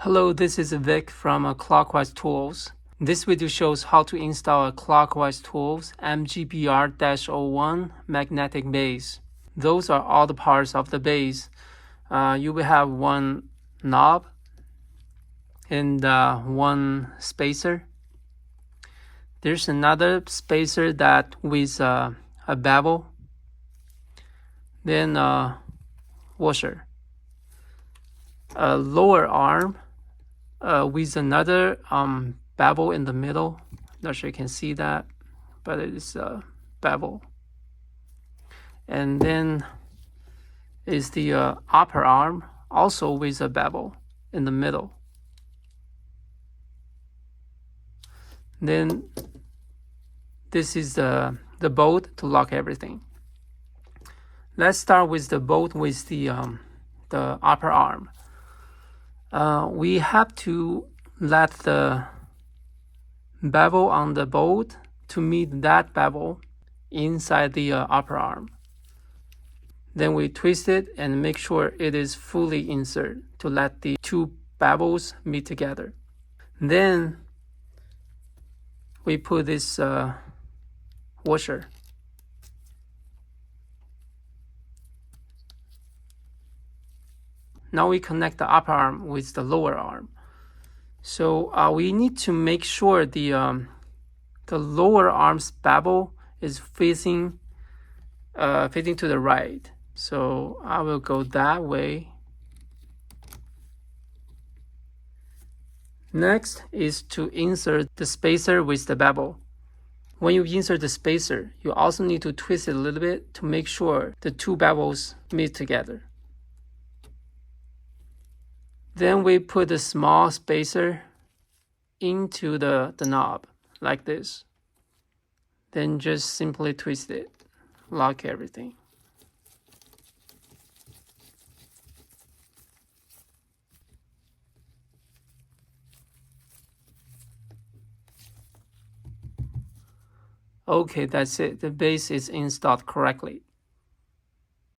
Hello, this is Vic from Clockwise Tools. This video shows how to install a Clockwise Tools MGBR-01 magnetic base. Those are all the parts of the base. You will have one knob and one spacer. There's another spacer that with a bevel. Then a washer. A lower arm with another bevel in the middle. Not sure you can see that, but it is a bevel. And then is the upper arm, also with a bevel in the middle. Then this is the bolt to lock everything. Let's start with the bolt with the upper arm. We have to let the bevel on the bolt to meet that bevel inside the upper arm. Then we twist it and make sure it is fully inserted to let the two bevels meet together. Then we put this washer. Now we connect the upper arm with the lower arm. So we need to make sure the lower arm's bevel is facing to the right. So I will go that way. Next is to insert the spacer with the bevel. When you insert the spacer, you also need to twist it a little bit to make sure the two bevels meet together. Then we put the small spacer into the knob like this. Then just simply twist it, lock everything. Okay, that's it. The base is installed correctly.